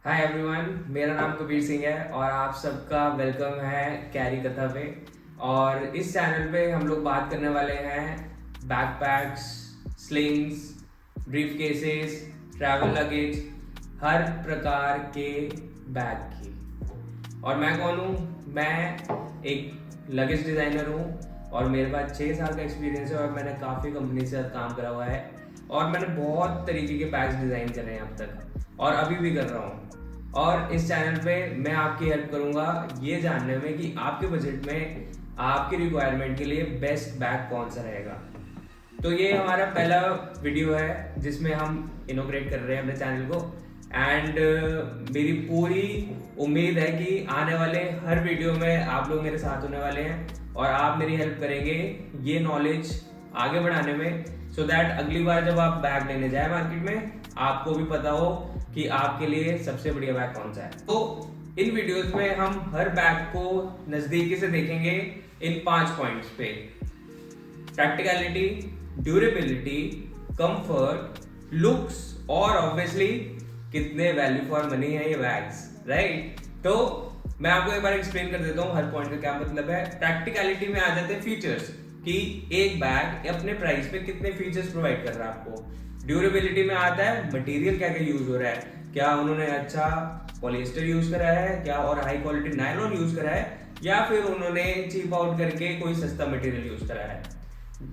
Hi everyone, मेरा नाम कबीर सिंह है और आप सबका वेलकम है कैरी कथा पे। और इस चैनल पे हम लोग बात करने वाले हैं backpacks, slings, briefcases, travel luggage, हर प्रकार के बैग की। और मैं कौन हूँ? मैं एक लगेज डिज़ाइनर हूँ और मेरे पास 6 साल का एक्सपीरियंस है और मैंने काफ़ी कंपनी से काम करा हुआ है और मैंने बहुत तरीके के बैग्स डिज़ाइन करे हैं अब तक और अभी भी कर रहा हूँ। और इस चैनल पे मैं आपकी हेल्प करूँगा ये जानने में कि आपके बजट में आपकी रिक्वायरमेंट के लिए बेस्ट बैग कौन सा रहेगा। तो ये हमारा पहला वीडियो है जिसमें हम इनोग्रेट कर रहे हैं अपने चैनल को। एंड मेरी पूरी उम्मीद है कि आने वाले हर वीडियो में आप लोग मेरे साथ होने वाले हैं और आप मेरी हेल्प करेंगे ये नॉलेज आगे बढ़ाने में, सो दैट अगली बार जब आप बैग लेने जाए मार्केट में आपको भी पता हो कि आपके लिए सबसे बढ़िया बैग कौन सा है। तो इन वीडियोस में हम हर बैग को नजदीकी से देखेंगे इन 5 पॉइंट्स पे: प्रैक्टिकलिटी, ड्यूरेबिलिटी, कंफर्ट, लुक्स और ऑब्वियसली कितने वैल्यू फॉर मनी है ये बैग्स, राइट। तो मैं आपको एक बार एक्सप्लेन कर देता हूँ हर पॉइंट का क्या मतलब है। प्रैक्टिकलिटी में आ जाते हैं फीचर्स कि एक बैग अपने प्राइस पे कितने फीचर्स प्रोवाइड कर रहा है आपको। ड्यूरेबिलिटी में आता है मटेरियल क्या क्या यूज हो रहा है, क्या उन्होंने अच्छा पॉलिएस्टर यूज करा है क्या और हाई क्वालिटी नायलॉन यूज करा है या फिर उन्होंने चीप आउट करके कोई सस्ता मटेरियल यूज करा है।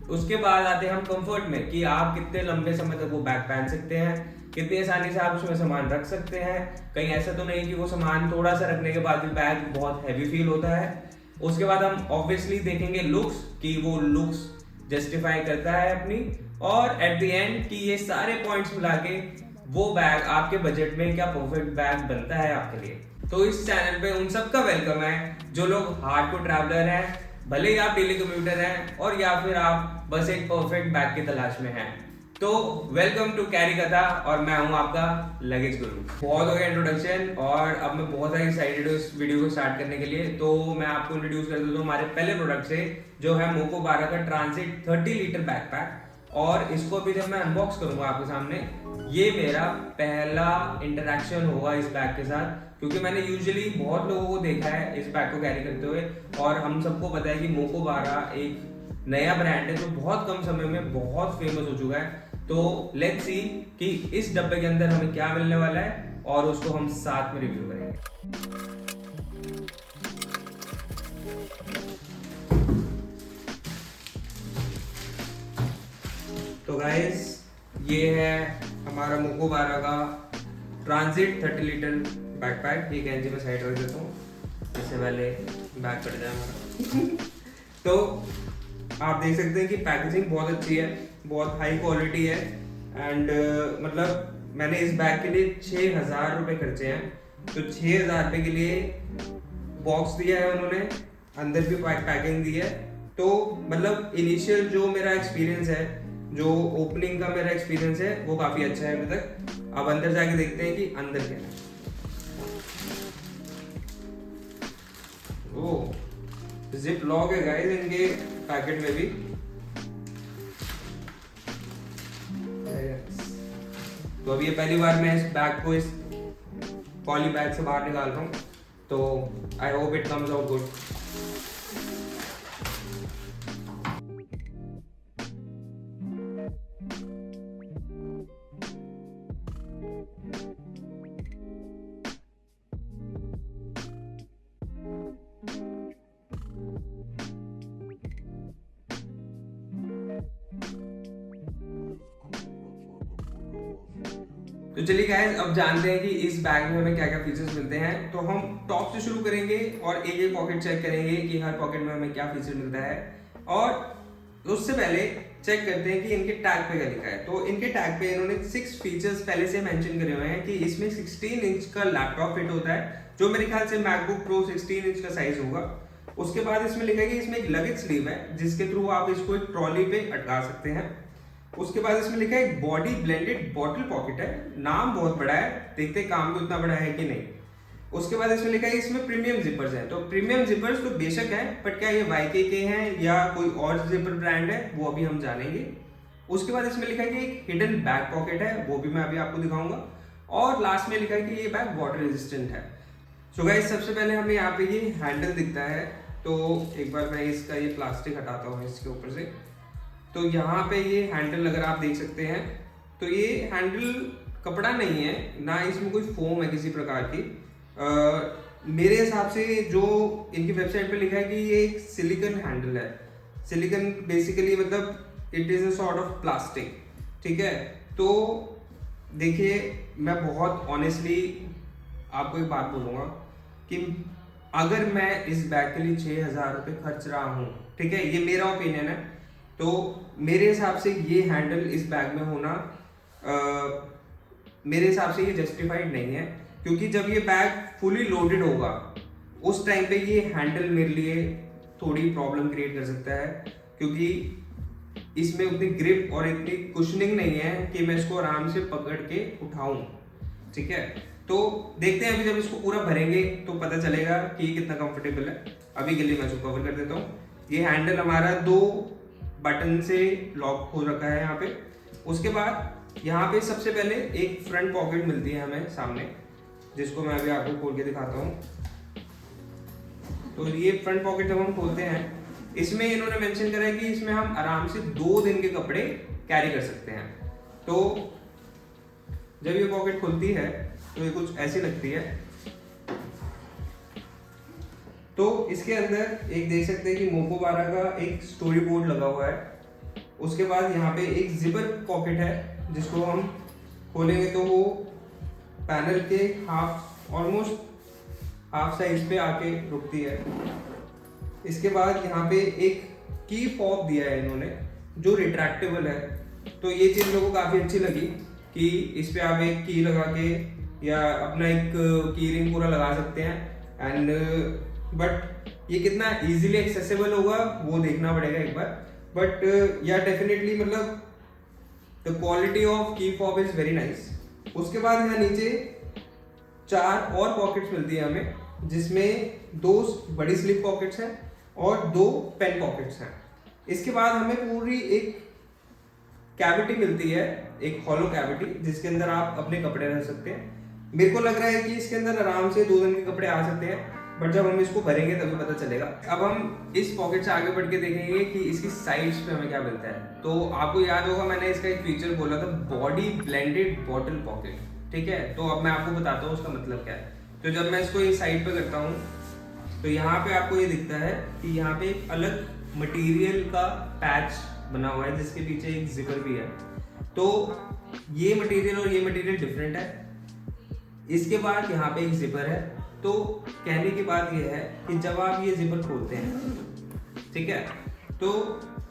उसके बाद आते हैं हम कंफर्ट में कि आप कितने लंबे समय तक वो बैग पहन सकते हैं, कितनी आसानी से आप उसमें सामान रख सकते हैं। कहीं ऐसा तो नहीं कि वो सामान थोड़ा सा रखने के बाद भी बैग बहुत हैवी फील होता है। उसके बाद हम ऑब्वियसली देखेंगे लुक्स कि वो लुक्स जस्टिफाई करता है अपनी, और एट द एंड कि ये सारे पॉइंट्स मिला के वो बैग आपके बजट में क्या परफेक्ट बैग बनता है आपके लिए। तो इस चैनल पे उन सबका वेलकम है जो लोग हार्डकोर ट्रैवलर हैं, भले ही आप डेली कम्यूटर हैं और या फिर आप बस एक परफेक्ट बैग की तलाश में हैं। तो वेलकम टू कैरी कथा और मैं हूं आपका लगेज गुरु। बहुत हो गया इंट्रोडक्शन और अब मैं बहुत ज़्यादा एक्साइटेड हूँ इस वीडियो को स्टार्ट करने के लिए। तो मैं आपको इंट्रोड्यूस कर देता हूँ हमारे पहले प्रोडक्ट से, जो है मोको 12 का ट्रांजिट 30 लीटर बैकपैक। और इसको अभी जब मैं अनबॉक्स करूंगा आपके सामने, ये मेरा पहला इंटरेक्शन होगा इस बैग के साथ, क्योंकि मैंने यूजुअली बहुत लोगों को देखा है इस बैग को कैरी करते हुए और हम सबको पता है कि मोको 12 एक नया ब्रांड है जो बहुत कम समय में बहुत फेमस हो चुका है। तो लेट्स सी कि इस डब्बे के अंदर हमें क्या मिलने वाला है और उसको हम साथ में रिव्यू करेंगे। तो गाइस, ये है हमारा मोको 12 का ट्रांजिट 30 लीटर बैकपैक। ये कैंची में साइड रख देता हूँ, इससे पहले बैग कट जाए हमारा। तो आप देख सकते हैं कि पैकेजिंग बहुत अच्छी है, बहुत हाई क्वालिटी है। एंड मतलब मैंने इस बैग के लिए 6,000 रुपये खर्चे हैं। तो 6,000 रुपये के लिए बॉक्स दिया है उन्होंने, अंदर भी पैकिंग दी है। तो मतलब इनिशियल जो मेरा एक्सपीरियंस है, जो ओपनिंग का मेरा एक्सपीरियंस है, वो काफ़ी अच्छा है अभी तक। अब अंदर जाके देखते हैं कि अंदर क्या है। ओह, जिप लॉक है गाइस इनके पैकेट में भी। तो अब ये पहली बार मैं इस बैग को इस पॉली बैग से बाहर निकाल रहा हूँ, तो I hope it comes out good. तो चलिए गाइस, अब जानते हैं कि इस बैग में हमें क्या क्या फीचर्स मिलते हैं। तो हम टॉप से शुरू करेंगे और एक एक पॉकेट चेक करेंगे कि हर पॉकेट में हमें क्या फीचर मिलता है। और उससे पहले चेक करते हैं कि इनके टैग पे क्या लिखा है। तो इनके टैग पे इन्होंने 6 फीचर्स पहले से मेंशन करे हुए हैं कि इसमें 16 इंच का लैपटॉप फिट होता है, जो मेरे ख्याल से मैकबुक प्रो 16 इंच का साइज होगा। उसके बाद इसमें लिखा है कि इसमें एक लगेज स्लीव है जिसके थ्रू आप इसको एक ट्रॉली पे अटका सकते हैं। उसके बाद इसमें लिखा है बॉडी ब्लेंडेड बॉटल पॉकेट है। नाम बहुत बड़ा है, देखते काम भी उतना बड़ा है कि नहीं। उसके बाद इसमें लिखा है इसमें प्रीमियम जिपर्स हैं। तो प्रीमियम जिपर्स तो बेशक है, बट क्या ये YK के हैं या कोई और जिपर ब्रांड है वो अभी हम जानेंगे। उसके बाद इसमें लिखा है कि एक हिडन बैक पॉकेट है, वो भी मैं अभी आपको दिखाऊंगा। और लास्ट में लिखा है कि ये बैग वाटर रेजिस्टेंट है। सो गाइस, सबसे पहले हमें यहाँ पे ये हैंडल दिखता है, तो एक बार मैं इसका ये प्लास्टिक हटाता हूँ इसके ऊपर से। तो यहाँ पे ये हैंडल अगर आप देख सकते हैं, तो ये हैंडल कपड़ा नहीं है, ना इसमें कोई फोम है किसी प्रकार की। मेरे हिसाब से जो इनकी वेबसाइट पे लिखा है कि ये एक सिलिकॉन हैंडल है। सिलिकॉन बेसिकली मतलब it is a sort of plastic, ठीक है। तो देखिए, मैं बहुत ऑनेस्टली आपको एक बात बोलूँगा कि अगर मैं इस बैग के लिए 6,000 रुपये खर्च रहा हूँ, ठीक है, ये मेरा ओपिनियन है, तो मेरे हिसाब से ये हैंडल इस बैग में होना मेरे हिसाब से ये जस्टिफाइड नहीं है। क्योंकि जब ये बैग फुली लोडेड होगा उस टाइम पे ये हैंडल मेरे लिए थोड़ी प्रॉब्लम क्रिएट कर सकता है, क्योंकि इसमें उतनी ग्रिप और इतनी कुशनिंग नहीं है कि मैं इसको आराम से पकड़ के उठाऊं, ठीक है। तो देखते हैं, अभी जब इसको पूरा भरेंगे तो पता चलेगा कि ये कितना कंफर्टेबल है। अभी के लिए मैं इसको कवर कर देता हूँ। ये हैंडल हमारा 2 बटन से लॉक हो रखा है यहाँ पे। उसके बाद यहाँ पे सबसे पहले एक फ्रंट पॉकेट मिलती है हमें सामने, जिसको मैं अभी आपको खोल के दिखाता हूँ। तो ये फ्रंट पॉकेट जब हम खोलते हैं, इसमें इन्होंने मेंशन करा है कि इसमें हम आराम से 2 दिन के कपड़े कैरी कर सकते हैं। तो जब ये पॉकेट खुलती है तो ये कुछ ऐसी लगती है। तो इसके अंदर एक देख सकते हैं कि मोको 12 का एक स्टोरी बोर्ड लगा हुआ है। उसके बाद यहाँ पे एक जिपर पॉकेट है, जिसको हम खोलेंगे तो वो पैनल के ऑलमोस्ट हाफ साइज पे आके रुकती है। इसके बाद यहाँ पे एक की फॉब दिया है इन्होंने, जो रिट्रैक्टेबल है। तो ये चीज़ लोगों को काफ़ी अच्छी लगी कि इस पे आप एक की लगा के या अपना एक की रिंग पूरा लगा सकते हैं। एंड बट ये कितना इजीली एक्सेसिबल होगा वो देखना पड़ेगा एक बार। बट या डेफिनेटली मतलब the quality of key fob is very nice. उसके बाद यहाँ नीचे 4 और पॉकेट्स मिलती है हमें, जिसमें 2 बड़ी स्लिप पॉकेट्स हैं और 2 पेन पॉकेट्स हैं। इसके बाद हमें पूरी एक कैविटी मिलती है, एक हॉलो कैविटी, जिसके अंदर आप अपने कपड़े रख सकते हैं। मेरे को लग रहा है कि इसके अंदर आराम से 2 दिन के कपड़े आ सकते हैं, बट जब हम इसको भरेंगे तभी पता चलेगा। अब हम इस पॉकेट से आगे बढ़ के देखेंगे कि इसकी साइड्स पे हमें क्या मिलता है। तो आपको याद होगा मैंने इसका एक फीचर बोला था, बॉडी ब्लेंडेड बॉटल पॉकेट, ठीक है। तो अब मैं आपको बताता हूँ उसका मतलब क्या है। तो जब मैं इसको इस साइड पे करता हूँ तो यहाँ पे आपको ये दिखता है कि यहाँ पे एक अलग मटेरियल का पैच बना हुआ है, जिसके पीछे एक जिपर भी है। तो ये मटेरियल और ये मटेरियल डिफरेंट है। इसके बाद यहाँ पे एक जिपर है। तो कहने की बात यह है कि जब आप ये जिपर खोलते हैं, ठीक है, तो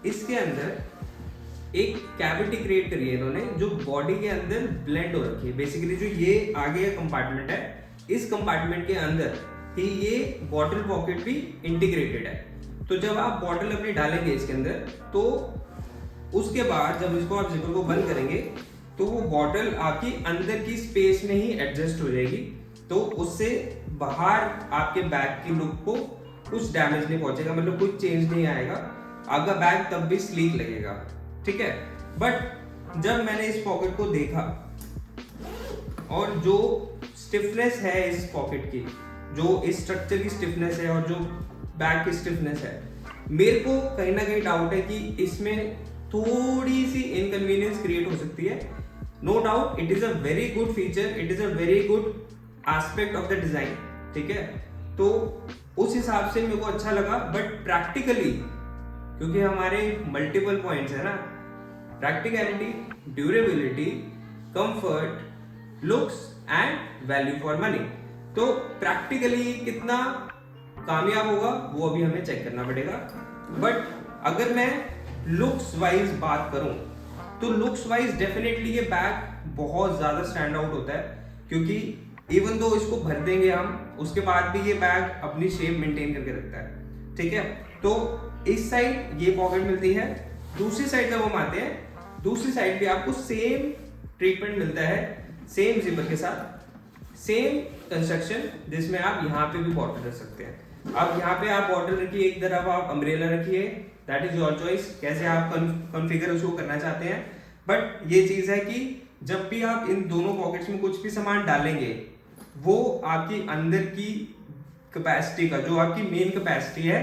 इसके अंदर एक कैविटी क्रिएट करी है इन्होंने, जो बॉडी के अंदर ब्लेंड हो रखी है। बेसिकली जो ये आगे का कंपार्टमेंट है, इस कंपार्टमेंट के अंदर ही ये बॉटल पॉकेट भी इंटीग्रेटेड है। तो जब आप बॉटल अपनी डालेंगे इसके अंदर, तो उसके बाद जब इसको आप जिपर को बंद करेंगे तो वो बॉटल आपकी अंदर की स्पेस में ही एडजस्ट हो जाएगी। तो उससे बाहर आपके बैग की लुक को कुछ डैमेज नहीं पहुंचेगा, मतलब कुछ चेंज नहीं आएगा। आपका बैग तब भी स्लीक लगेगा, ठीक है। बट जब मैंने इस पॉकेट को देखा और जो स्टिफनेस है इस पॉकेट की, जो इस स्ट्रक्चर की स्टिफनेस है और जो बैग की स्टिफनेस है, मेरे को कहीं ना कहीं डाउट है कि इसमें थोड़ी सी इनकन्वीनियंस क्रिएट हो सकती है। No doubt it is a very good feature, it is a very good aspect of the design, ठीक है। तो उस हिसाब से मेरे को अच्छा लगा। बट प्रैक्टिकली, क्योंकि हमारे मल्टीपल पॉइंट्स है ना, practicality, durability, comfort, looks and value for money, तो प्रैक्टिकली कितना कामयाब होगा वो अभी हमें चेक करना पड़ेगा। बट अगर मैं लुक्स वाइज बात करूं तो लुक्स वाइज डेफिनेटली ये बैग बहुत ज्यादा स्टैंड आउट होता है, क्योंकि इवन दो इसको भर देंगे हम, उसके बाद भी ये बैग अपनी शेप मेंटेन करके रखता है, ठीक है। तो इस साइड ये पॉकेट मिलती है, दूसरी साइड जब हम आते हैं, दूसरी साइड भी आपको सेम ट्रीटमेंट मिलता है, सेम जिपर के साथ, सेम कंस्ट्रक्शन, जिसमें आप यहाँ पे भी बॉटल रख सकते हैं। अब यहाँ पे आप बॉटल रखिए, एक तरफ आप अम्ब्रेला रखिए, दैट इज योर चॉइस, कैसे आप कॉन्फ़िगर उसको करना चाहते हैं। बट ये चीज है कि जब भी आप इन दोनों पॉकेट्स में कुछ भी सामान डालेंगे वो आपकी अंदर की कैपेसिटी का, जो आपकी मेन कैपेसिटी है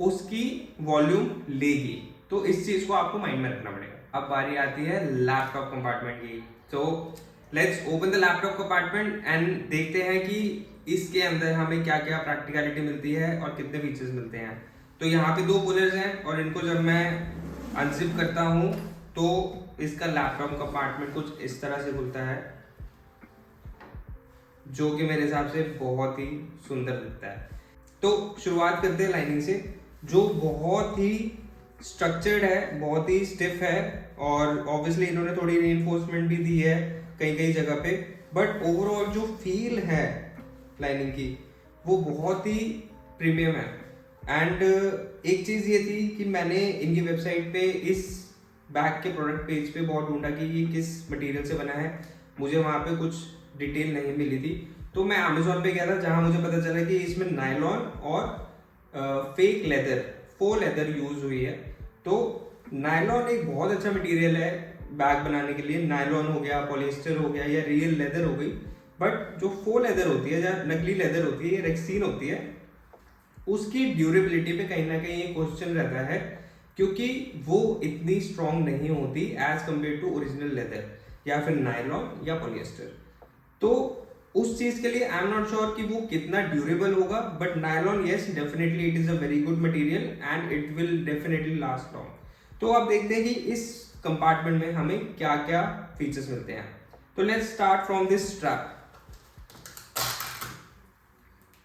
उसकी वॉल्यूम लेगी। तो इस चीज को आपको माइंड में रखना पड़ेगा। अब बारी आती है लैपटॉप कंपार्टमेंट की। तो let's open the laptop compartment and देखते हैं कि इसके अंदर हमें क्या क्या प्रैक्टिकलिटी मिलती है और कितने फीचर्स मिलते हैं। तो यहाँ पे 2 पुलर्स हैं और इनको जब मैं अनजिप करता हूँ तो इसका लैपटॉप कंपार्टमेंट कुछ इस तरह से खुलता है, जो कि मेरे हिसाब से बहुत ही सुंदर दिखता है। तो शुरुआत करते हैं लाइनिंग से, जो बहुत ही स्ट्रक्चर्ड है, बहुत ही स्टिफ है और ऑब्वियसली इन्होंने थोड़ी रीइंफोर्समेंट भी दी है कई कई जगह पे, बट ओवरऑल जो फील है लाइनिंग की वो बहुत ही प्रीमियम है। एंड एक चीज़ ये थी कि मैंने इनकी वेबसाइट पे इस बैग के प्रोडक्ट पेज पे बहुत ढूंढा कि ये किस मटेरियल से बना है, मुझे वहाँ पे कुछ डिटेल नहीं मिली थी। तो मैं अमेजोन पे गया था जहाँ मुझे पता चला कि इसमें नायलॉन और फेक लेदर, फो लेदर यूज हुई है। तो नायलॉन एक बहुत अच्छा मटेरियल है बैग बनाने के लिए, नायलॉन हो गया, पॉलिएस्टर हो गया या रियल लेदर हो गई। बट जो फो लेदर होती है या नकली लेदर होती है, रेक्सीन होती है, उसकी ड्यूरेबिलिटी पे कहीं ना कहीं एक क्वेश्चन रहता है, क्योंकि वो इतनी स्ट्रॉन्ग नहीं होती as compare to original leather या फिर नायलॉन या पॉलिएस्टर। तो उस चीज के लिए आई एम नॉट श्योर कि वो कितना ड्यूरेबल होगा, but nylon yes definitely it is a very good material and it will definitely last long. तो आप देखते हैं कि इस कंपार्टमेंट में हमें क्या क्या फीचर्स मिलते हैं। तो let's start from this strap.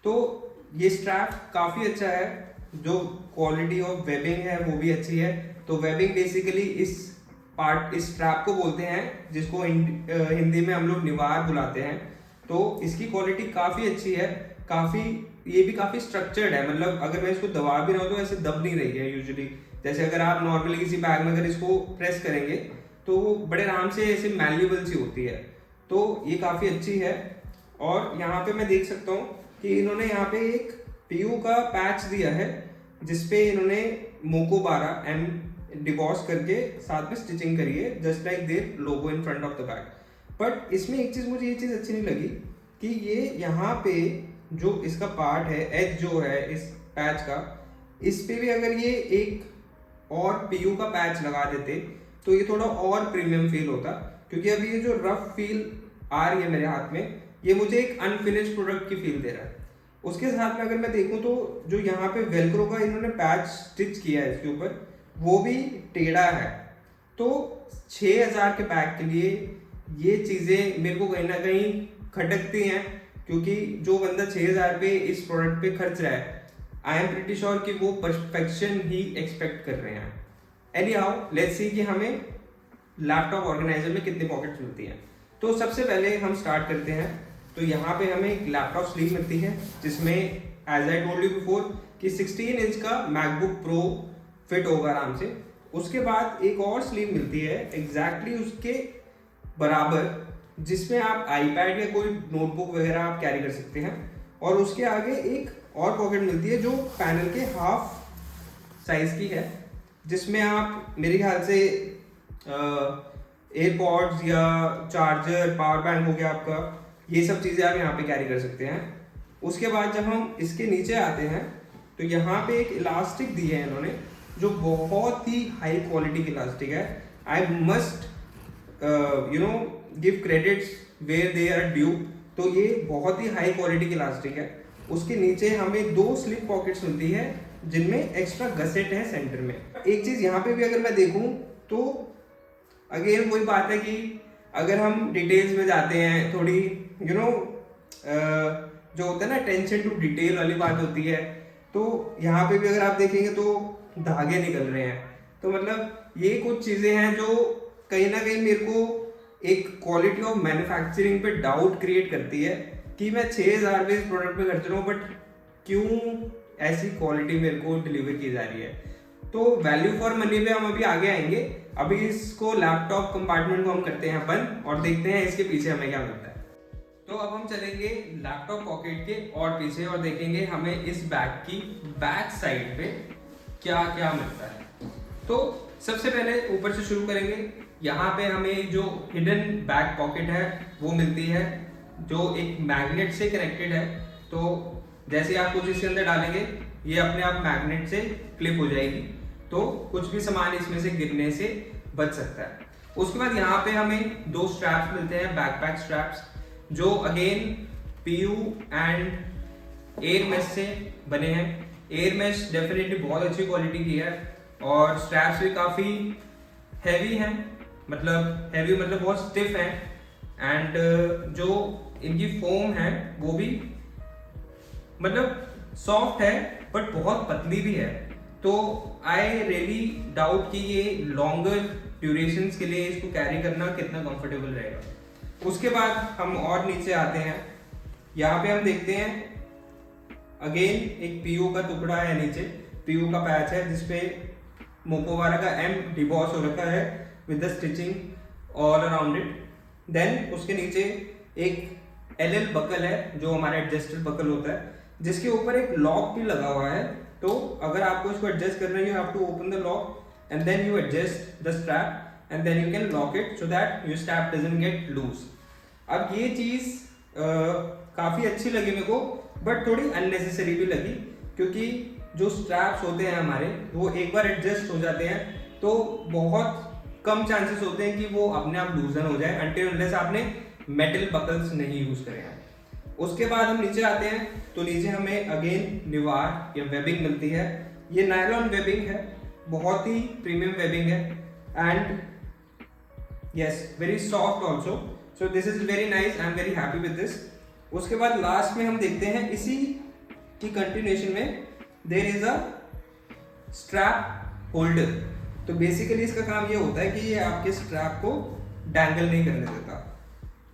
तो ये स्ट्रैप काफी अच्छा है, जो क्वालिटी ऑफ वेबिंग है वो भी अच्छी है। तो वेबिंग बेसिकली इस स्ट्रैप को बोलते हैं, जिसको हिंदी में हम लोग निवार बुलाते हैं। तो इसकी क्वालिटी काफी अच्छी है, ये भी काफी स्ट्रक्चर्ड है। मतलब अगर मैं इसको दबा भी रहा हूँ तो ऐसे दब नहीं रही है यूजुअली, जैसे अगर आप नॉर्मली किसी बैग में अगर इसको प्रेस करेंगे तो वो बड़े आराम से ऐसे मैल्यूबल सी होती है। तो ये काफी अच्छी है। और यहाँ पे मैं देख सकता हूँ कि इन्होंने यहाँ पे एक पीयू का पैच दिया है, जिसपे इन्होंने मोको 12 एम डिबॉस करके साथ में स्टिचिंग करी है, just like their logo in front of the bag. But इसमें एक चीज मुझे ये चीज अच्छी नहीं लगी कि ये यहाँ पे जो इसका पार्ट है, एज जो है इस पैच का, इस पे भी अगर ये एक और पीयू का पैच लगा देते तो ये थोड़ा और प्रीमियम फील होता। क्योंकि अभी ये जो रफ फील आ रही है मेरे हाथ में, ये मुझे एक अनफिनिश्ड प्रोडक्ट की फील दे रहा है। उसके साथ में अगर मैं देखूं तो जो यहाँ पे वेलक्रो का इन्होंने पैच स्टिच किया है इसके ऊपर, वो भी टेढ़ा है। तो 6000 के बैग के लिए ये चीज़ें मेरे को कहीं ना कहीं खटकती हैं, क्योंकि जो बंदा 6000 पे इस प्रोडक्ट पे खर्च रहा है, आई एम प्रिटी श्योर कि वो परफेक्शन ही एक्सपेक्ट कर रहे हैं। एनी हाउ लेट्स सी कि हमें लैपटॉप ऑर्गेनाइजर में कितनी पॉकेट्स मिलती हैं। तो सबसे पहले हम स्टार्ट करते हैं। तो यहाँ पे हमें एक लैपटॉप स्लीव मिलती है, जिसमें as I told you before कि 16 इंच का मैकबुक प्रो फिट होगा आराम से। उसके बाद एक और स्लीव मिलती है एग्जैक्टली उसके बराबर, जिसमें आप आईपैड या कोई नोटबुक वगैरह आप कैरी कर सकते हैं। और उसके आगे एक और पॉकेट मिलती है जो पैनल के हाफ साइज की है, जिसमें आप मेरे ख्याल से एयरपॉड्स या चार्जर, पावर बैंक हो गया आपका, ये सब चीज़ें आप यहाँ पे कैरी कर सकते हैं। उसके बाद जब हम इसके नीचे आते हैं तो यहाँ पे एक इलास्टिक दी है इन्होंने, जो बहुत ही हाई क्वालिटी की इलास्टिक है। I must give credits where they are due. तो ये बहुत ही हाई क्वालिटी की इलास्टिक है। उसके नीचे हमें 2 स्लिप पॉकेट्स मिलती है, जिनमें एक्स्ट्रा गसेट है सेंटर में। एक चीज़ यहाँ पे भी अगर मैं देखूँ तो अगेन वही बात है कि अगर हम डिटेल्स में जाते हैं, थोड़ी जो होता है ना अटेंशन टू डिटेल वाली बात होती है, तो यहाँ पे भी अगर आप देखेंगे तो धागे निकल रहे हैं। तो मतलब ये कुछ चीज़ें हैं जो कहीं ना कहीं मेरे को एक क्वालिटी ऑफ मैन्युफैक्चरिंग पे डाउट क्रिएट करती है कि मैं 6000 पे इस प्रोडक्ट पे खर्च रहा हूँ, बट क्यों ऐसी क्वालिटी मेरे को डिलीवर की जा रही है। तो वैल्यू फॉर मनी पे हम अभी आगे आएंगे। अभी इसको लैपटॉप कंपार्टमेंट को हम करते हैं बंद और देखते हैं इसके पीछे हमें क्या मिलता है। तो अब हम चलेंगे लैपटॉप पॉकेट के और पीछे और देखेंगे हमें इस बैग की बैक साइड पे क्या क्या मिलता है। तो सबसे पहले ऊपर से शुरू करेंगे यहाँ पे हमें जो हिडन बैक पॉकेट है वो मिलती है, जो एक मैग्नेट से कनेक्टेड है। तो जैसे आप कुछ इसके अंदर डालेंगे ये अपने आप मैग्नेट से क्लिप हो जाएगी, तो कुछ भी सामान इसमें से गिरने से बच सकता है। उसके बाद यहाँ पे हमें 2 स्ट्रैप्स मिलते हैं, बैकपैक स्ट्रैप्स, जो again PU and air mesh से बने हैं। एयर मेश डेफिनेटली बहुत अच्छी क्वालिटी की है और स्ट्रैप्स भी काफ़ी हैवी हैं, मतलब हैवी मतलब बहुत स्टिफ है। एंड जो इनकी फोम है वो भी मतलब सॉफ्ट है बट बहुत पतली भी है। तो आई रियली डाउट कि ये लॉन्गर ड्यूरेशंस के लिए इसको कैरी करना कितना कंफर्टेबल रहेगा। उसके बाद हम और नीचे आते हैं, यहाँ पे हम देखते हैं अगेन एक पीयू का टुकड़ा है, नीचे पीयू का पैच है जिसपे मोकोवारा का M डिबॉस हो रखा है with the stitching all around it. Then उसके नीचे एक LL बकल है जो हमारा एडजस्टेबल बकल होता है, जिसके ऊपर एक लॉक भी लगा हुआ है। तो अगर आपको इसको एडजस्ट करना है, you have to open the lock and then you adjust the strap and then you can lock it so that your strap doesn't get loose. अब ये चीज काफी अच्छी लगी मेरे को, बट थोड़ी अननेसेसरी भी लगी, क्योंकि जो स्ट्रैप्स होते हैं हमारे वो एक बार एडजस्ट हो जाते हैं तो बहुत कम चांसेस होते हैं कि वो अपने आप लूजन हो जाए अनटिल अनलेस आपने मेटल बकल्स नहीं यूज करे हैं। उसके बाद हम नीचे आते हैं तो नीचे हमें अगेन निवार या वेबिंग मिलती है। ये नायलॉन वेबिंग है, बहुत ही प्रीमियम वेबिंग है and yes very soft also, so this is very nice, I am very happy with this. उसके बाद लास्ट में हम देखते हैं इसी की कंटिन्यूएशन में there is a strap holder. तो बेसिकली इसका काम ये होता है कि ये आपके स्ट्रैप को डैंगल नहीं करने देता।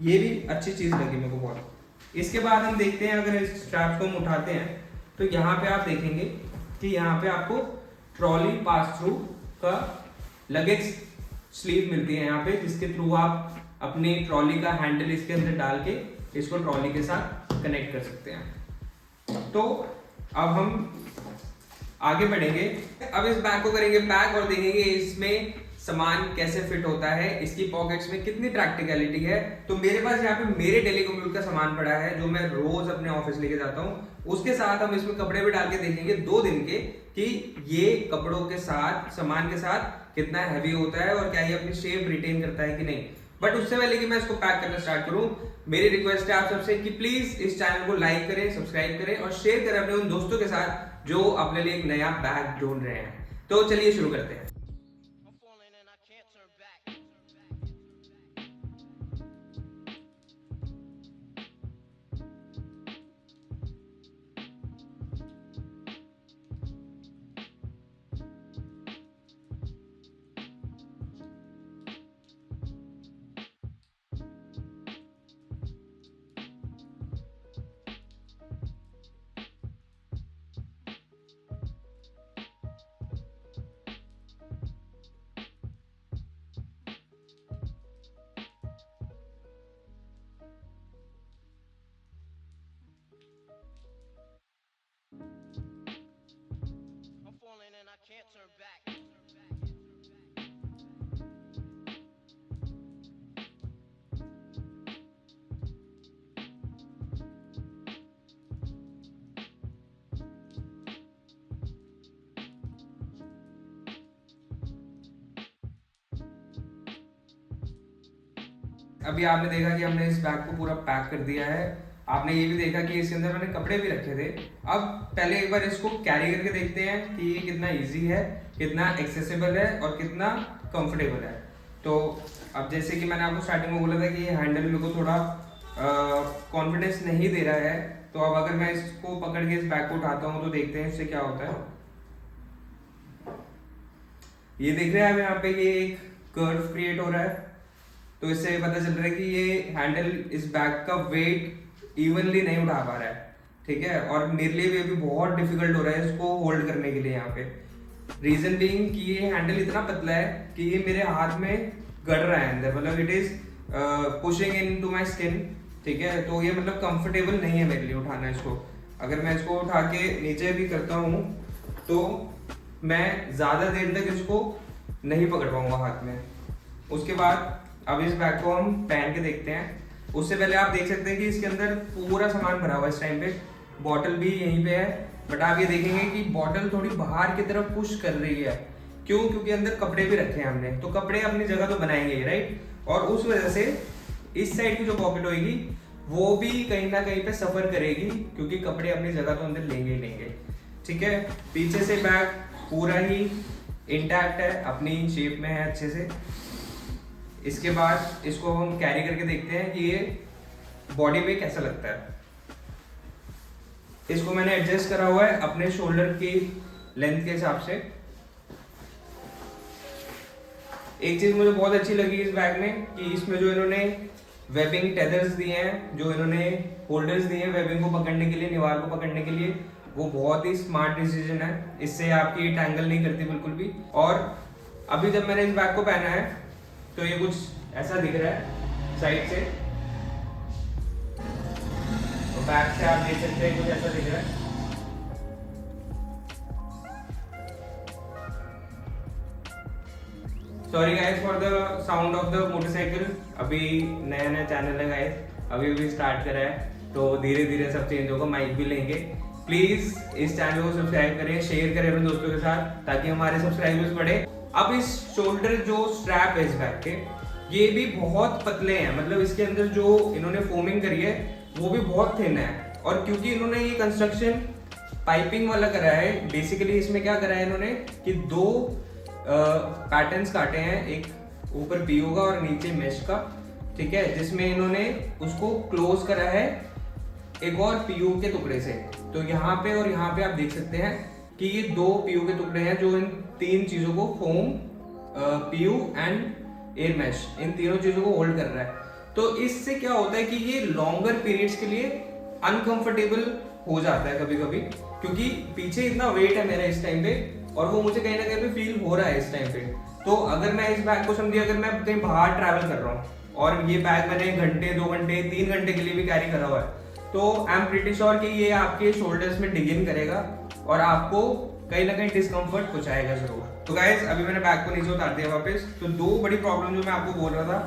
ये भी अच्छी चीज लगी मेरे को बहुत। इसके बाद हम देखते हैं अगर इस स्ट्रैप को हम उठाते हैं तो यहाँ पे आप देखेंगे कि यहाँ पे आपको ट्रॉली पास थ्रू का लगेज स्लीव मिलती है यहाँ पे, जिसके थ्रू आप अपनी ट्रॉली का हैंडल इसके अंदर डाल के इसको ट्रॉली के साथ कनेक्ट कर सकते हैं। तो अब हम आगे बढ़ेंगे, अब इस बैग को करेंगे पैक और देखेंगे इसमें सामान कैसे फिट होता है, इसकी पॉकेट्स में कितनी प्रैक्टिकलिटी है। तो मेरे पास यहाँ पे मेरे डेली कम्यूट का सामान पड़ा है जो मैं रोज अपने ऑफिस लेके जाता हूँ। उसके साथ हम इसमें कपड़े भी डाल के देखेंगे 2 दिन के कि ये कपड़ों के साथ सामान के साथ कितना हैवी होता है और क्या ये अपनी शेप रिटेन करता है कि नहीं। बट उससे पहले कि मैं इसको पैक करना स्टार्ट करूं, मेरी रिक्वेस्ट है आप सबसे कि प्लीज इस चैनल को लाइक करें, सब्सक्राइब करें और शेयर करें अपने उन दोस्तों के साथ जो अपने लिए एक नया बैग ढूंढ रहे हैं। तो चलिए शुरू करते हैं। Can't turn back. अभी आपने देखा कि हमने इस बैग को पूरा पैक कर दिया है। आपने ये भी देखा कि इसके अंदर मैंने कपड़े भी रखे थे। अब पहले एक बार इसको कैरी करके देखते हैं कि ये कितना इजी है, कितना एक्सेसिबल है और कितना कंफर्टेबल है। तो अब जैसे कि मैंने आपको स्टार्टिंग में बोला था कि ये हैंडल मेरे को थोड़ा कॉन्फिडेंस नहीं दे रहा है, तो अब अगर मैं इसको पकड़ के इस बैग को उठाता हूँ तो देखते हैं इससे क्या होता है। ये देख रहे हैं आप यहाँ पे ये एक कर्व क्रिएट हो रहा है, तो इससे पता चल रहा है कि ये हैंडल इस बैग का वेट इवनली नहीं उठा पा रहा है, ठीक है। और मेरे लिए भी अभी बहुत डिफिकल्ट हो रहा है इसको होल्ड करने के लिए यहाँ पे। रीजन बीइंग कि ये हैंडल इतना पतला है कि ये मेरे हाथ में गड़ रहा है अंदर, मतलब it is pushing into my skin, ठीक है। तो ये मतलब कंफर्टेबल नहीं है मेरे लिए उठाना इसको। अगर मैं इसको उठा के नीचे भी करता हूँ तो मैं ज्यादा देर तक इसको नहीं पकड़ पाऊंगा हाथ में। उसके बाद अब इस बैग को हम पहन के देखते हैं। उससे पहले आप देख सकते हैं कि इसके अंदर पूरा सामान भरा हुआ है इस टाइम पे, बॉटल भी यहीं पे है, बट आप ये देखेंगे कि बॉटल थोड़ी बाहर की तरफ पुश कर रही है। क्यों? क्योंकि अंदर कपड़े भी रखे हैं हमने, तो कपड़े अपनी जगह तो बनाएंगे, राइट। और उस वजह से इस साइड की जो पॉकेट होगी वो भी कहीं ना कहीं पे सफर करेगी, क्योंकि कपड़े अपनी जगह तो अंदर लेंगे ही लेंगे। ठीक है, पीछे से बैग पूरा ही इंटैक्ट है, अपनी शेप में है अच्छे से। इसके बाद इसको हम कैरी करके देखते हैं कि ये बॉडी पे कैसा लगता है। इसको मैंने एडजस्ट करा हुआ है अपने शोल्डर की लेंथ के हिसाब से। एक चीज मुझे बहुत अच्छी लगी इस बैग में कि इसमें जो इन्होंने वेबिंग टेदर्स दिए हैं, जो इन्होंने होल्डर्स दिए हैं वेबिंग को पकड़ने के लिए, निवार को पकड़ने के लिए, वो बहुत ही स्मार्ट डिसीजन है। इससे आपकी टैंगल नहीं करती बिल्कुल भी। और अभी जब मैंने इस बैग को पहना है तो ये कुछ ऐसा दिख रहा है साइड से, तो बैक से आप देख सकते हैं कुछ ऐसा दिख रहा है। Sorry guys for the sound of the motorcycle, अभी नया नया चैनल है गाइस, अभी स्टार्ट करा है, तो धीरे धीरे सब चेंज होगा, माइक भी लेंगे। प्लीज इस चैनल को सब्सक्राइब करें, शेयर करें अपने दोस्तों के साथ, ताकि हमारे सब्सक्राइबर्स बढ़े। अब इस शोल्डर जो स्ट्रैप है इस बैग के, ये भी बहुत पतले हैं, मतलब इसके अंदर जो इन्होंने फोमिंग करी है वो भी बहुत थिन है। और क्योंकि इन्होंने ये कंस्ट्रक्शन पाइपिंग वाला करा है, बेसिकली इसमें क्या करा है इन्होंने कि दो पैटर्न्स काटे हैं, एक ऊपर पीयू का और नीचे मेश का, ठीक है, जिसमें इन्होंने उसको क्लोज करा है एक और पीयू के टुकड़े से। तो यहाँ पे और यहाँ पे आप देख सकते हैं कि ये दो पीयू के टुकड़े हैं जो इन तीन चीजों को, foam, PU and air mesh, इन तीनों चीजों को होल्ड कर रहा है। तो इससे क्या होता है कि ये लॉन्गर पीरियड्स के लिए अनकंफर्टेबल हो जाता है कभी कभी, क्योंकि पीछे इतना वेट है मेरा इस टाइम पे, और वो मुझे कहीं ना कहीं पे फील हो रहा है इस टाइम पे। तो अगर मैं इस बैग को समझिए, अगर मैं कहीं बाहर ट्रैवल कर रहा हूँ और ये बैग मैंने घंटे, 2 घंटे, 3 घंटे के लिए भी कैरी करा हुआ है, तो आई एम प्रीटी श्योर कि ये आपके शोल्डर्स में डिग इन करेगा और आपको कहीं ना कहीं डिस्कम्फर्ट पहुंचाएगा जरूर। तो गाइस अभी मैंने बैग को नीचे उतार दिया वापस। तो दो बड़ी प्रॉब्लम जो मैं आपको बोल रहा था,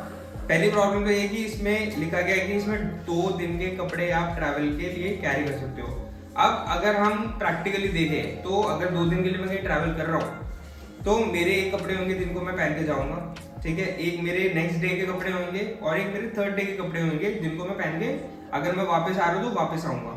पहली प्रॉब्लम तो ये कि इसमें लिखा गया है कि इसमें 2 दिन के कपड़े आप ट्रैवल के लिए कैरी कर सकते हो। अब अगर हम प्रैक्टिकली देखें तो अगर 2 दिन के लिए मैं कहीं ट्रैवल कर रहा हूँ तो मेरे एक कपड़े होंगे जिनको मैं पहन के जाऊंगा, ठीक है, एक मेरे नेक्स्ट डे के कपड़े होंगे और एक मेरे 3rd डे के कपड़े होंगे जिनको मैं पहन के अगर मैं वापस आ रहा हूँ तो वापस आऊंगा।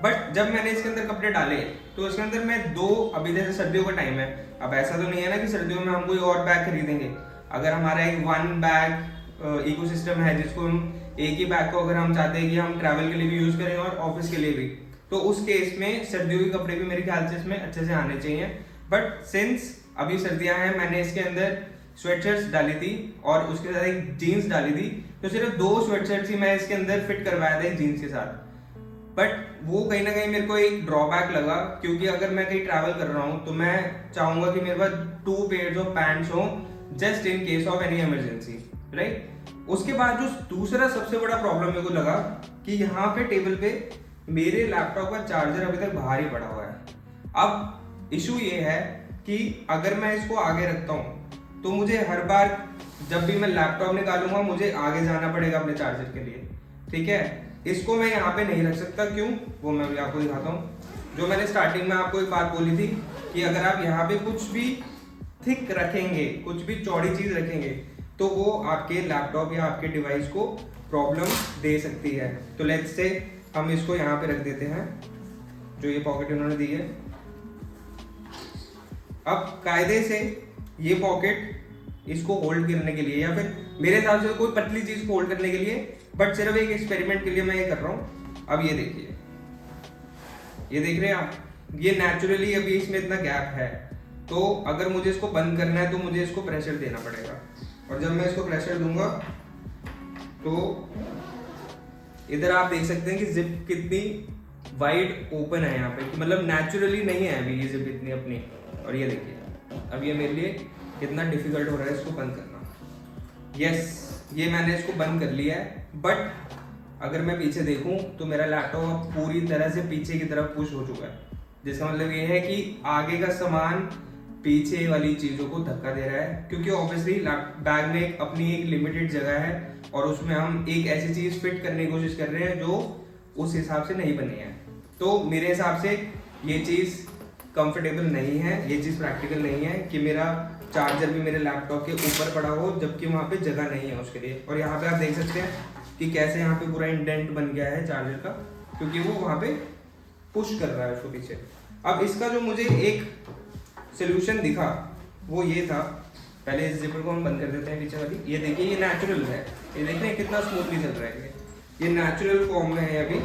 बट जब मैंने इसके अंदर कपड़े डाले तो इसके अंदर मैं 2, अभी जैसे सर्दियों का टाइम है, अब ऐसा तो नहीं है ना कि सर्दियों में हम कोई और बैग खरीदेंगे। अगर हमारा एक 1 बैग इकोसिस्टम है जिसको हम एक ही बैग को अगर हम चाहते हैं कि हम ट्रैवल के लिए भी यूज करें और ऑफिस के लिए भी, तो उस केस में सर्दियों के कपड़े भी मेरे ख्याल से इसमें अच्छे से आने चाहिए। बट सिंस अभी सर्दियां हैं, मैंने इसके अंदर स्वेटशर्ट्स डाली थी और उसके साथ एक जीन्स डाली थी, तो सिर्फ 2 स्वेटशर्ट्स ही मैं इसके अंदर फिट करवाया था एक जीन्स के साथ। बट वो कहीं ना कहीं मेरे को एक ड्रॉबैक लगा, क्योंकि अगर मैं कहीं ट्रैवल कर रहा हूँ तो मैं चाहूंगा कि मेरे पास 2 पेयर्स ऑफ पैंट्स हो just in case of any emergency, right. उसके बाद जो दूसरा सबसे बड़ा प्रॉब्लम मेरे को लगा कि यहाँ पे टेबल पे मेरे लैपटॉप का चार्जर अभी तक बाहर ही पड़ा हुआ है। अब इशू ये है कि अगर मैं इसको आगे रखता हूँ तो मुझे हर बार जब भी मैं लैपटॉप निकालूंगा मुझे आगे जाना पड़ेगा अपने चार्जर के लिए, ठीक है। इसको मैं यहाँ पे नहीं रख सकता, क्यों, वो मैं भी आपको दिखाता हूँ। जो मैंने स्टार्टिंग में आपको एक बात बोली थी कि अगर आप यहाँ पे कुछ भी थिक रखेंगे, कुछ भी चौड़ी चीज रखेंगे, तो वो आपके लैपटॉप या आपके डिवाइस को प्रॉब्लम दे सकती है। तो लेट्स से हम इसको यहाँ पे रख देते हैं, जो ये पॉकेट उन्होंने दी है। अब कायदे से ये पॉकेट इसको होल्ड करने के लिए, या फिर मेरे हिसाब से कोई पतली चीज को होल्ड करने के लिए, बट सिर्फ एक एक्सपेरिमेंट के लिए मैं ये कर रहा हूँ। अब ये देखिए, ये देख रहे हैं आप, ये नेचुरली अभी इसमें इतना गैप है, तो अगर मुझे इसको बंद करना है तो मुझे इसको प्रेशर देना पड़ेगा। और जब मैं इसको प्रेशर दूंगा तो इधर आप देख सकते हैं कि जिप कितनी वाइड ओपन है यहाँ पे, मतलब नेचुरली नहीं है अभी ये जिप इतनी अपनी। और ये देखिए अब ये मेरे लिए कितना डिफिकल्ट हो रहा है इसको बंद करना। यस, ये मैंने इसको बंद कर लिया है, बट अगर मैं पीछे देखूं तो मेरा लैपटॉप पूरी तरह से पीछे की तरफ पुश हो चुका है, जिसका मतलब ये है कि आगे का सामान पीछे वाली चीज़ों को धक्का दे रहा है, क्योंकि ऑब्वियसली बैग में अपनी एक लिमिटेड जगह है और उसमें हम एक ऐसी चीज़ फिट करने की कोशिश कर रहे हैं जो उस हिसाब से नहीं बनी है। तो मेरे हिसाब से ये चीज़ कंफर्टेबल नहीं है, ये चीज़ प्रैक्टिकल नहीं है कि मेरा चार्जर भी मेरे लैपटॉप के ऊपर पड़ा हो जबकि वहाँ पे जगह नहीं है उसके लिए। और यहाँ पे आप देख सकते हैं कि कैसे यहाँ पे पूरा इंडेंट बन गया है चार्जर का, क्योंकि वो वहाँ पे पुश कर रहा है उसको पीछे। अब इसका जो मुझे एक सोल्यूशन दिखा वो ये था, पहले इस जिपर को हम बंद कर देते हैं पीछे वाली। ये देखिए ये नेचुरल है, ये देखिए कितना स्मूथली चल रहा है, ये नेचुरल फॉर्म में है अभी।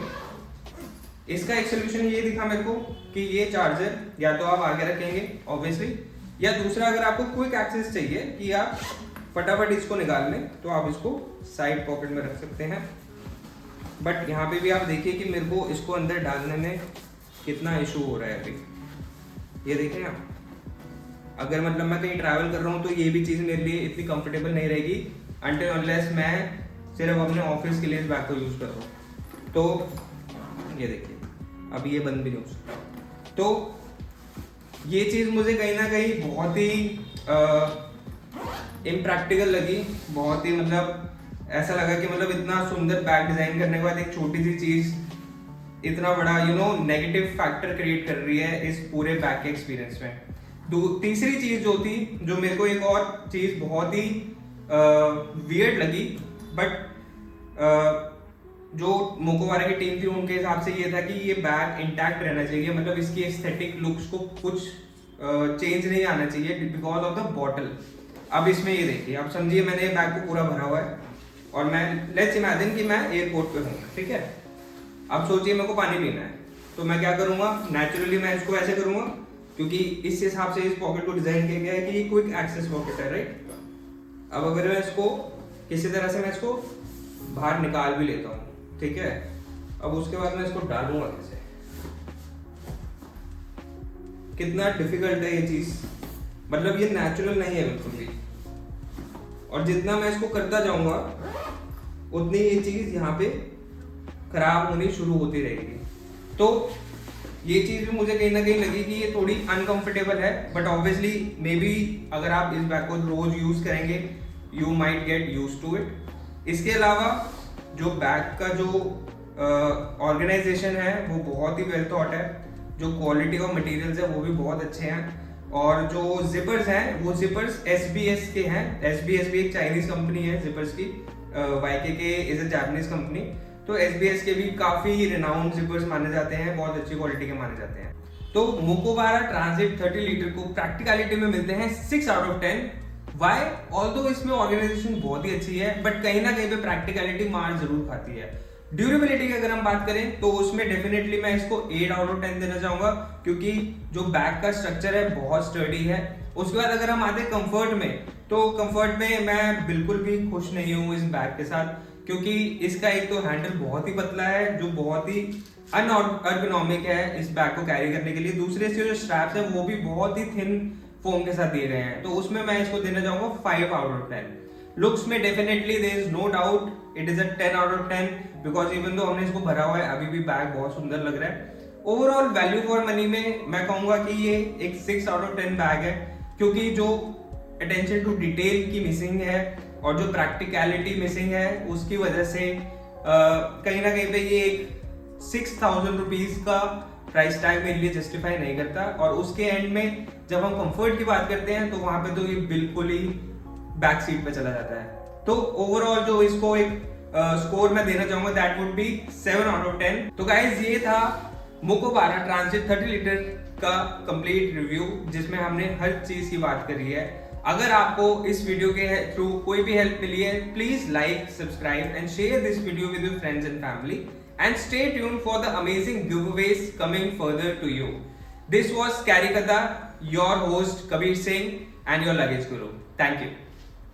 इसका एक सोल्यूशन ये दिखा मेरे को कि ये चार्जर या तो आप आगे रखेंगे ऑब्वियसली, या दूसरा अगर आपको क्विक एक्सेस चाहिए कि आप फटाफट इसको निकाल लें तो आप इसको साइड पॉकेट में रख सकते हैं। बट यहाँ पे भी आप देखिए कि मेरे को इसको अंदर डालने में कितना इशू हो रहा है अभी। ये देखें आप, अगर मतलब मैं कहीं ट्रैवल कर रहा हूँ तो ये भी चीज़ मेरे लिए इतनी कंफर्टेबल नहीं रहेगी अनटिल अनलेस मैं सिर्फ अपने ऑफिस के लिए इस बैग को यूज़ कर रहा हूँ। तो ये देखिए अभी ये बंद भी नहीं हो सकता। तो ये चीज़ मुझे कहीं ना कहीं बहुत ही इम्प्रैक्टिकल लगी, बहुत ही मतलब ऐसा लगा कि मतलब इतना सुंदर बैग डिज़ाइन करने के बाद एक छोटी सी चीज़ इतना बड़ा नेगेटिव फैक्टर क्रिएट कर रही है इस पूरे बैग के एक्सपीरियंस में। तीसरी चीज़ जो थी, जो मेरे को एक और चीज़ बहुत ही वियर्ड लगी, बट जो मोकोवारा की टीम थी उनके हिसाब से ये था कि ये बैग इंटैक्ट रहना चाहिए, मतलब इसकी एस्थेटिक लुक्स को कुछ चेंज नहीं आना चाहिए बिकॉज ऑफ द बॉटल। अब इसमें ये देखिए, आप समझिए मैंने ये बैग को पूरा भरा हुआ है और मैं लेट्स इमेजिन कि मैं एयरपोर्ट पे हूँ, ठीक है। अब सोचिए मेरे को पानी पीना है, तो मैं क्या करूँगा, नेचुरली मैं इसको ऐसे करूँगा क्योंकि इस हिसाब से इस पॉकेट को डिजाइन किया गया है कि ये क्विक एक्सेस पॉकेट है, राइट। अब अगर मैं इसको किसी तरह से मैं इसको बाहर निकाल भी लेता हूँ, ठीक है, अब उसके बाद मैं इसको डालूंगा कैसे, कितना डिफिकल्ट है ये चीज, मतलब ये नेचुरल नहीं है बिल्कुल भी। और जितना मैं इसको करता जाऊंगा उतनी ये चीज यहाँ पे खराब होनी शुरू होती रहेगी। तो ये चीज भी मुझे कहीं ना कहीं लगी कि ये थोड़ी अनकंफर्टेबल है, बट ऑब्वियसली मे बी अगर आप इस बैग को रोज यूज करेंगे you might get use to it. इसके अलावा जो बैग का जो ऑर्गेनाइजेशन है वो बहुत ही वेल थॉट है, जो क्वालिटी ऑफ मटेरियल्स है वो भी बहुत अच्छे हैं, और जो जिपर्स हैं वो जिपर्स SBS के हैं। SBS भी एक चाइनीज कंपनी है जिपर्स की, YKK is a Japanese company. तो SBS के भी काफी रिनाउंड जिपर्स माने जाते हैं, बहुत अच्छी क्वालिटी के माने जाते हैं। तो मोकोवारा ट्रांजिट 30 लीटर को प्रैक्टिकलिटी में मिलते हैं 6 out of 10। वाई, ऑल्दो इसमें ऑर्गेनाइजेशन बहुत ही अच्छी है, बट कहीं ना कहीं पे प्रैक्टिकलिटी मार जरूर खाती है। ड्यूरेबिलिटी की अगर हम बात करें तो उसमें डेफिनेटली मैं इसको 8 out of 10 देना चाहूंगा, क्योंकि जो बैग का स्ट्रक्चर है बहुत स्टर्डी है। उसके बाद अगर हम आते हैं कंफर्ट में, तो कंफर्ट में मैं बिल्कुल भी खुश नहीं हूँ इस बैग के साथ, क्योंकि इसका एक तो हैंडल बहुत ही पतला है जो बहुत ही अनअर्गोनॉमिक है इस बैग को कैरी करने के लिए। दूसरे से जो स्ट्रैप्स है वो भी बहुत ही थिन फोम के साथ दिए गए हैं, तो उसमें मैं इसको देना चाहूंगा 5 out of 10। लुक्स में definitely there is no doubt it is a 10 out of 10, because even though हमने इसको भरा हुआ है अभी भी बैग बहुत सुंदर लग रहा है। ओवरऑल वैल्यू फॉर मनी में मैं कहूंगा कि ये एक 6 out of 10 बैग है, क्योंकि जो अटेंशन टू डिटेल की मिसिंग है और जो प्रैक्टिकलिटी मिसिंग है उसकी वजह से कहीं ना कहीं पे ये एक 6,000 रुपीज का प्राइस टैग मेरे लिए जस्टिफाई नहीं करता। और उसके एंड में जब हम कंफर्ट की बात करते हैं तो वहां पे तो ये बिल्कुल ही बैक सीट पे चला जाता है। तो ओवरऑल जो इसको एक स्कोर मैं देना चाहूंगा that would be 7 out of 10। तो गाइज ये था मोकोवारा ट्रांजिट 30 लीटर का कंप्लीट रिव्यू, जिसमें हमने हर चीज की बात करी है। अगर आपको इस वीडियो के थ्रू कोई भी हेल्प मिली है, please like, subscribe and share this video with your friends and family, and stay tuned for the amazing giveaways coming further to you. This was Carry Katha, your host Kabir Singh and your luggage guru. Thank you.